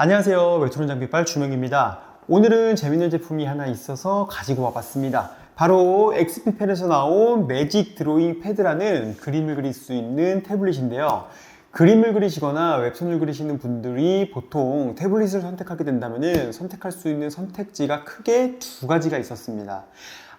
안녕하세요, 웹툰 장비빨 주명입니다. 오늘은 재밌는 제품이 하나 있어서 가지고 와봤습니다. 바로 XP펜에서 나온 매직 드로잉 패드라는 그림을 그릴 수 있는 태블릿인데요. 그림을 그리시거나 웹툰을 그리시는 분들이 보통 태블릿을 선택하게 된다면 선택할 수 있는 선택지가 크게 두 가지가 있었습니다.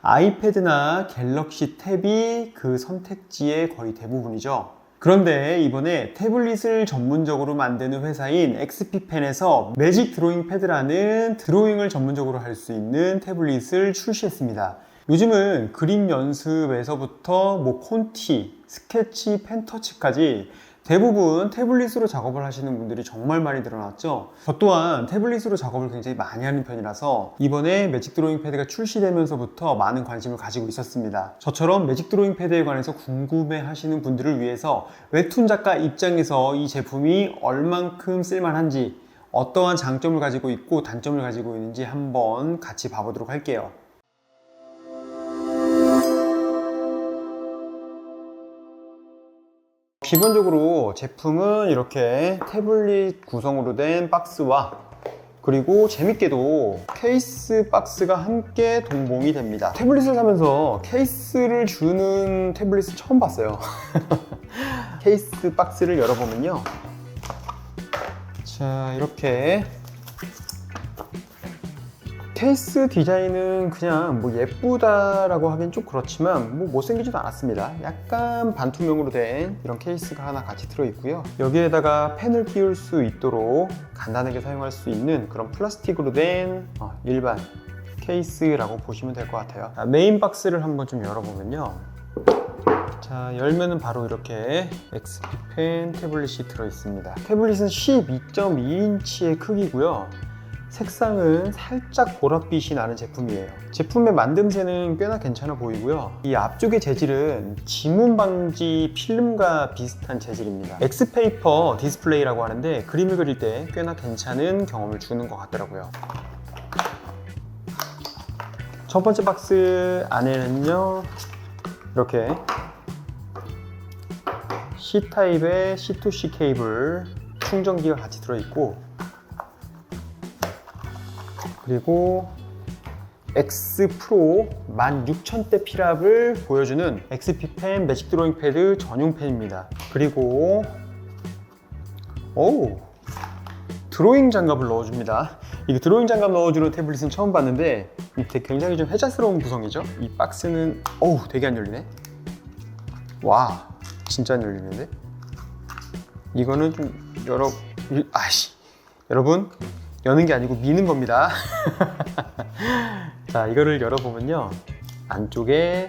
아이패드나 갤럭시 탭이 그 선택지의 거의 대부분이죠. 그런데 이번에 태블릿을 전문적으로 만드는 회사인 XP펜에서 매직 드로잉 패드라는 드로잉을 전문적으로 할 수 있는 태블릿을 출시했습니다. 요즘은 그림 연습에서부터 콘티, 스케치, 펜터치까지 대부분 태블릿으로 작업을 하시는 분들이 정말 많이 늘어났죠. 저 또한 태블릿으로 작업을 굉장히 많이 하는 편이라서 이번에 매직 드로잉 패드가 출시되면서부터 많은 관심을 가지고 있었습니다. 저처럼 매직 드로잉 패드에 관해서 궁금해 하시는 분들을 위해서 웹툰 작가 입장에서 이 제품이 얼만큼 쓸만한지, 어떠한 장점을 가지고 있고 단점을 가지고 있는지 한번 같이 봐보도록 할게요. 기본적으로 제품은 이렇게 태블릿 구성으로 된 박스와 그리고 재밌게도 케이스 박스가 함께 동봉이 됩니다. 태블릿을 사면서 케이스를 주는 태블릿을 처음 봤어요. 케이스 박스를 열어보면요, 자, 이렇게 케이스 디자인은 그냥 예쁘다라고 하긴 좀 그렇지만 못생기지도 않았습니다. 약간 반투명으로 된 이런 케이스가 하나 같이 들어있고요. 여기에다가 펜을 끼울 수 있도록 간단하게 사용할 수 있는 그런 플라스틱으로 된 일반 케이스라고 보시면 될 것 같아요. 메인 박스를 한번 좀 열어보면요, 자, 열면은 바로 이렇게 XP펜 태블릿이 들어있습니다. 태블릿은 12.2인치의 크기고요. 색상은 살짝 보랏빛이 나는 제품이에요. 제품의 만듦새는 꽤나 괜찮아 보이고요. 이 앞쪽의 재질은 지문 방지 필름과 비슷한 재질입니다. 엑스페이퍼 디스플레이라고 하는데 그림을 그릴 때 꽤나 괜찮은 경험을 주는 것 같더라고요. 첫 번째 박스 안에는요, 이렇게 C타입의 C2C 케이블 충전기가 같이 들어있고, 그리고 X 프로 16,000대 필압을 보여주는 XP펜 매직 드로잉 패드 전용 펜입니다. 그리고 드로잉 장갑을 넣어줍니다. 이게 드로잉 장갑 넣어주는 태블릿은 처음 봤는데 밑에 굉장히 좀 혜자스러운 구성이죠. 이 박스는 되게 안 열리네. 와, 진짜 안 열리는데. 이거는 좀 여러분, 여는 게 아니고 미는 겁니다. 자, 이거를 열어보면요, 안쪽에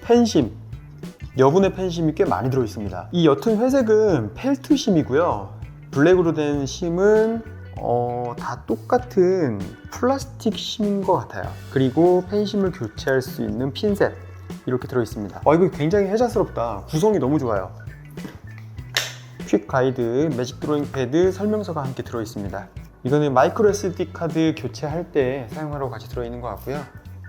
펜심, 여분의 펜심이 꽤 많이 들어있습니다. 이 옅은 회색은 펠트 심이고요, 블랙으로 된 심은 다 똑같은 플라스틱 심인 것 같아요. 그리고 펜심을 교체할 수 있는 핀셋 이렇게 들어있습니다. 이거 굉장히 혜자스럽다. 구성이 너무 좋아요. 퀵 가이드, 매직 드로잉 패드 설명서가 함께 들어있습니다. 이거는 마이크로 SD 카드 교체할 때 사용하러 같이 들어있는 것 같고요.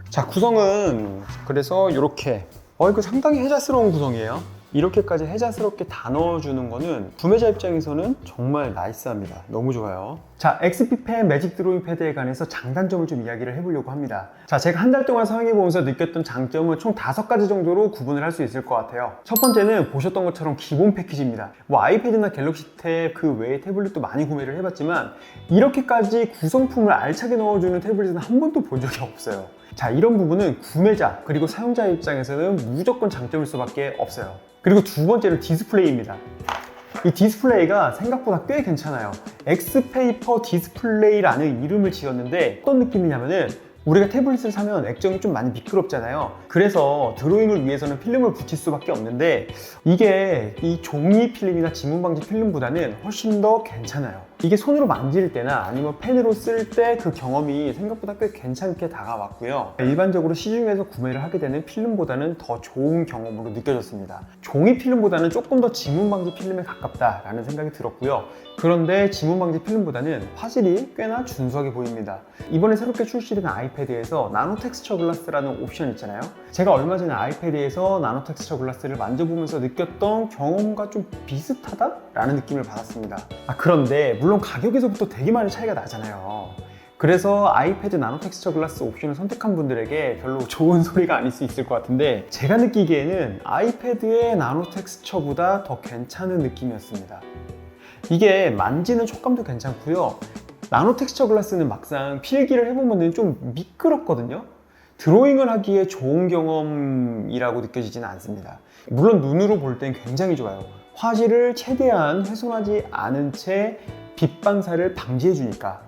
자, 구성은 그래서 이렇게 이거 상당히 혜자스러운 구성이에요. 이렇게까지 혜자스럽게 다 넣어주는 거는 구매자 입장에서는 정말 나이스합니다. 너무 좋아요. 자, XP펜 매직 드로잉 패드에 관해서 장단점을 좀 이야기를 해보려고 합니다. 자, 제가 한 달 동안 사용해보면서 느꼈던 장점은 총 5가지 정도로 구분을 할 수 있을 것 같아요. 첫 번째는 보셨던 것처럼 기본 패키지입니다. 아이패드나 갤럭시 탭 그 외에 태블릿도 많이 구매를 해봤지만 이렇게까지 구성품을 알차게 넣어주는 태블릿은 한 번도 본 적이 없어요. 자, 이런 부분은 구매자 그리고 사용자 입장에서는 무조건 장점일 수밖에 없어요. 그리고 두 번째는 디스플레이입니다. 이 디스플레이가 생각보다 꽤 괜찮아요. 엑스페이퍼 디스플레이라는 이름을 지었는데 어떤 느낌이냐면은 우리가 태블릿을 사면 액정이 좀 많이 미끄럽잖아요. 그래서 드로잉을 위해서는 필름을 붙일 수밖에 없는데 이게 이 종이 필름이나 지문 방지 필름보다는 훨씬 더 괜찮아요. 이게 손으로 만질 때나 아니면 펜으로 쓸 때 그 경험이 생각보다 꽤 괜찮게 다가왔고요. 일반적으로 시중에서 구매를 하게 되는 필름보다는 더 좋은 경험으로 느껴졌습니다. 종이 필름보다는 조금 더 지문 방지 필름에 가깝다라는 생각이 들었고요. 그런데 지문 방지 필름보다는 화질이 꽤나 준수하게 보입니다. 이번에 새롭게 출시된 아이패드에서 나노 텍스처 글라스라는 옵션 있잖아요. 제가 얼마 전에 아이패드에서 나노 텍스처 글라스를 만져보면서 느꼈던 경험과 좀 비슷하다? 라는 느낌을 받았습니다. 그런데 물론 가격에서부터 되게 많이 차이가 나잖아요. 그래서 아이패드 나노 텍스처 글라스 옵션을 선택한 분들에게 별로 좋은 소리가 아닐 수 있을 것 같은데, 제가 느끼기에는 아이패드의 나노 텍스처보다 더 괜찮은 느낌이었습니다. 이게 만지는 촉감도 괜찮고요. 나노 텍스처 글라스는 막상 필기를 해보면 좀 미끄럽거든요. 드로잉을 하기에 좋은 경험이라고 느껴지지는 않습니다. 물론 눈으로 볼 땐 굉장히 좋아요. 화질을 최대한 훼손하지 않은 채 빛 반사를 방지해 주니까.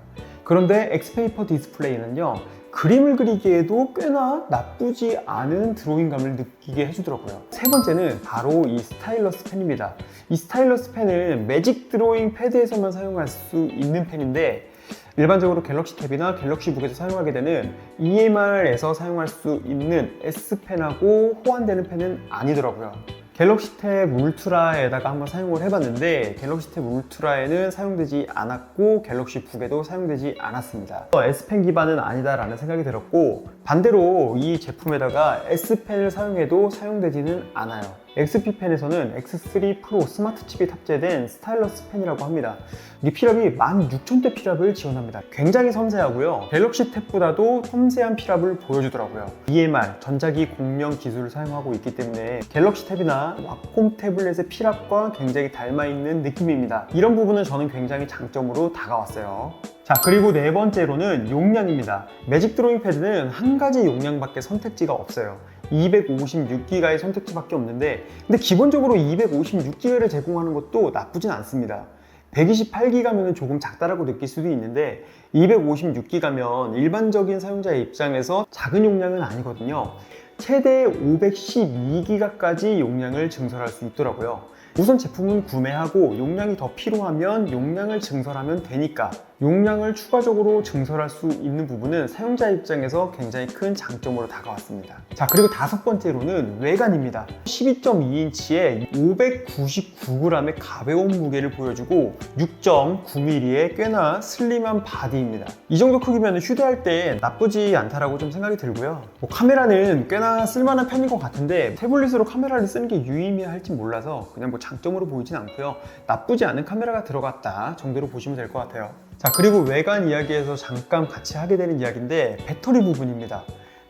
그런데 엑스페이퍼 디스플레이는요, 그림을 그리기에도 꽤나 나쁘지 않은 드로잉감을 느끼게 해주더라고요. 세 번째는 바로 이 스타일러스 펜입니다. 이 스타일러스 펜은 매직 드로잉 패드에서만 사용할 수 있는 펜인데, 일반적으로 갤럭시 탭이나 갤럭시 북에서 사용하게 되는 EMR에서 사용할 수 있는 S펜하고 호환되는 펜은 아니더라고요. 갤럭시 탭 울트라에다가 한번 사용을 해봤는데, 갤럭시 탭 울트라에는 사용되지 않았고 갤럭시 북에도 사용되지 않았습니다. S펜 기반은 아니다라는 생각이 들었고, 반대로 이 제품에다가 S펜을 사용해도 사용되지는 않아요. XP펜에서는 X3 프로 스마트 칩이 탑재된 스타일러스 펜이라고 합니다. 이 피랍이 16,000대 피랍을 지원합니다. 굉장히 섬세하고요. 갤럭시 탭보다도 섬세한 피랍을 보여주더라고요. EMR, 전자기 공명 기술을 사용하고 있기 때문에 갤럭시 탭이나 왁콤 태블릿의 피랍과 굉장히 닮아있는 느낌입니다. 이런 부분은 저는 굉장히 장점으로 다가왔어요. 자, 그리고 네 번째로는 용량입니다. 매직 드로잉 패드는 한 가지 용량밖에 선택지가 없어요. 256GB의 선택지밖에 없는데, 근데 기본적으로 256GB를 제공하는 것도 나쁘진 않습니다. 128GB면 조금 작다라고 느낄 수도 있는데, 256GB면 일반적인 사용자의 입장에서 작은 용량은 아니거든요. 최대 512GB까지 용량을 증설할 수 있더라고요. 우선 제품은 구매하고 용량이 더 필요하면 용량을 증설하면 되니까, 용량을 추가적으로 증설할 수 있는 부분은 사용자 입장에서 굉장히 큰 장점으로 다가왔습니다. 자, 그리고 다섯 번째로는 외관입니다. 12.2인치에 599g의 가벼운 무게를 보여주고 6.9mm의 꽤나 슬림한 바디입니다. 이 정도 크기면 휴대할 때 나쁘지 않다라고 좀 생각이 들고요. 카메라는 꽤나 쓸만한 편인 것 같은데, 태블릿으로 카메라를 쓰는 게 유의미할지 몰라서 그냥 장점으로 보이진 않고요. 나쁘지 않은 카메라가 들어갔다 정도로 보시면 될 것 같아요. 자, 그리고 외관 이야기에서 잠깐 같이 하게 되는 이야기인데, 배터리 부분입니다.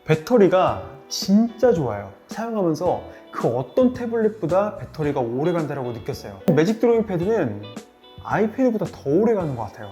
배터리가 진짜 좋아요. 사용하면서 그 어떤 태블릿보다 배터리가 오래 간다고 느꼈어요. 매직 드로잉 패드는 아이패드보다 더 오래 가는 것 같아요.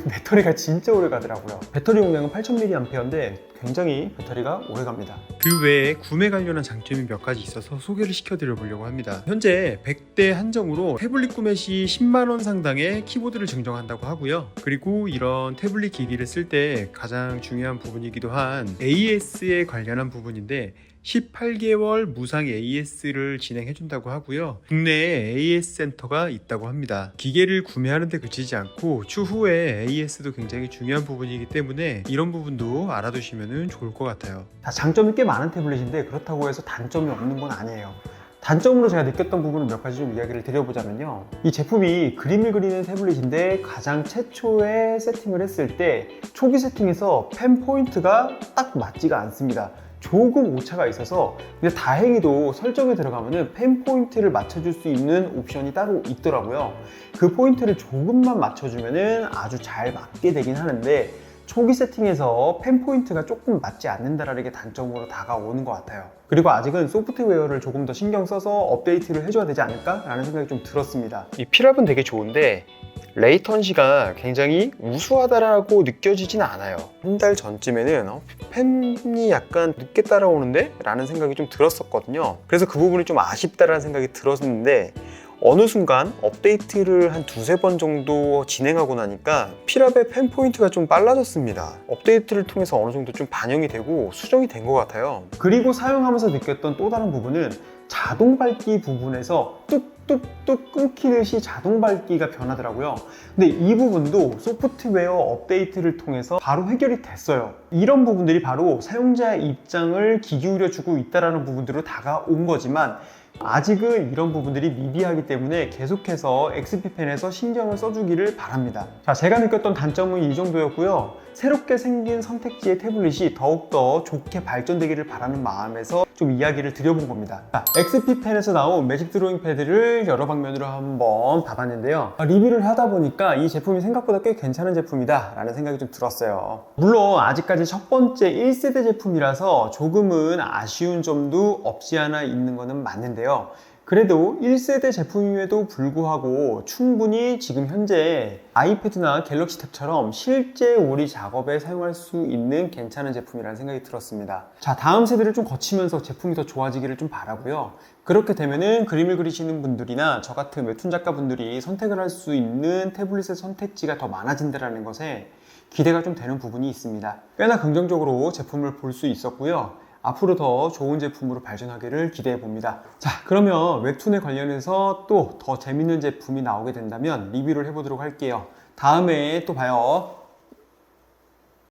배터리가 진짜 오래 가더라고요. 배터리 용량은 8000mAh인데 굉장히 배터리가 오래 갑니다. 그 외에 구매 관련한 장점이 몇 가지 있어서 소개를 시켜드려 보려고 합니다. 현재 100대 한정으로 태블릿 구매 시 10만원 상당의 키보드를 증정한다고 하고요. 그리고 이런 태블릿 기기를 쓸 때 가장 중요한 부분이기도 한 AS에 관련한 부분인데, 18개월 무상 AS를 진행해준다고 하고요. 국내에 AS 센터가 있다고 합니다. 기계를 구매하는 데 그치지 않고 추후에 AS도 굉장히 중요한 부분이기 때문에 이런 부분도 알아두시면 좋을 것 같아요. 장점이 꽤 많은 태블릿인데, 그렇다고 해서 단점이 없는 건 아니에요. 단점으로 제가 느꼈던 부분을 몇 가지 좀 이야기를 드려보자면요, 이 제품이 그림을 그리는 태블릿인데 가장 최초에 세팅을 했을 때 초기 세팅에서 펜 포인트가 딱 맞지가 않습니다. 조금 오차가 있어서, 근데 다행히도 설정에 들어가면은 펜 포인트를 맞춰줄 수 있는 옵션이 따로 있더라고요. 그 포인트를 조금만 맞춰주면은 아주 잘 맞게 되긴 하는데, 초기 세팅에서 펜 포인트가 조금 맞지 않는다라는 게 단점으로 다가오는 것 같아요. 그리고 아직은 소프트웨어를 조금 더 신경 써서 업데이트를 해줘야 되지 않을까? 라는 생각이 좀 들었습니다. 이 피랍은 되게 좋은데 레이턴시가 굉장히 우수하다라고 느껴지진 않아요. 한 달 전쯤에는 펜이 약간 늦게 따라오는데? 라는 생각이 좀 들었었거든요. 그래서 그 부분이 좀 아쉽다라는 생각이 들었는데, 어느 순간 업데이트를 한 두세 번 정도 진행하고 나니까 피랍의 펜 포인트가 좀 빨라졌습니다. 업데이트를 통해서 어느 정도 좀 반영이 되고 수정이 된 것 같아요. 그리고 사용하면서 느꼈던 또 다른 부분은 자동 밝기 부분에서 뚝뚝뚝 끊기듯이 자동 밝기가 변하더라고요. 근데 이 부분도 소프트웨어 업데이트를 통해서 바로 해결이 됐어요. 이런 부분들이 바로 사용자의 입장을 기울여 주고 있다는 부분들로 다가온 거지만, 아직은 이런 부분들이 미비하기 때문에 계속해서 XP펜에서 신경을 써주기를 바랍니다. 자, 제가 느꼈던 단점은 이 정도였고요. 새롭게 생긴 선택지의 태블릿이 더욱더 좋게 발전되기를 바라는 마음에서 좀 이야기를 드려본 겁니다. 자, XP펜에서 나온 매직 드로잉 패드를 여러 방면으로 한번 봐봤는데요. 리뷰를 하다 보니까 이 제품이 생각보다 꽤 괜찮은 제품이다 라는 생각이 좀 들었어요. 물론 아직까지 첫 번째 1세대 제품이라서 조금은 아쉬운 점도 없지 않아 있는 것은 맞는데요. 그래도 1세대 제품임에도 불구하고 충분히 지금 현재 아이패드나 갤럭시 탭처럼 실제 우리 작업에 사용할 수 있는 괜찮은 제품이라는 생각이 들었습니다. 자, 다음 세대를 좀 거치면서 제품이 더 좋아지기를 좀 바라고요. 그렇게 되면은 그림을 그리시는 분들이나 저 같은 웹툰 작가분들이 선택을 할 수 있는 태블릿의 선택지가 더 많아진다는 것에 기대가 좀 되는 부분이 있습니다. 꽤나 긍정적으로 제품을 볼 수 있었고요. 앞으로 더 좋은 제품으로 발전하기를 기대해 봅니다. 자, 그러면 웹툰에 관련해서 또 더 재밌는 제품이 나오게 된다면 리뷰를 해보도록 할게요. 다음에 또 봐요.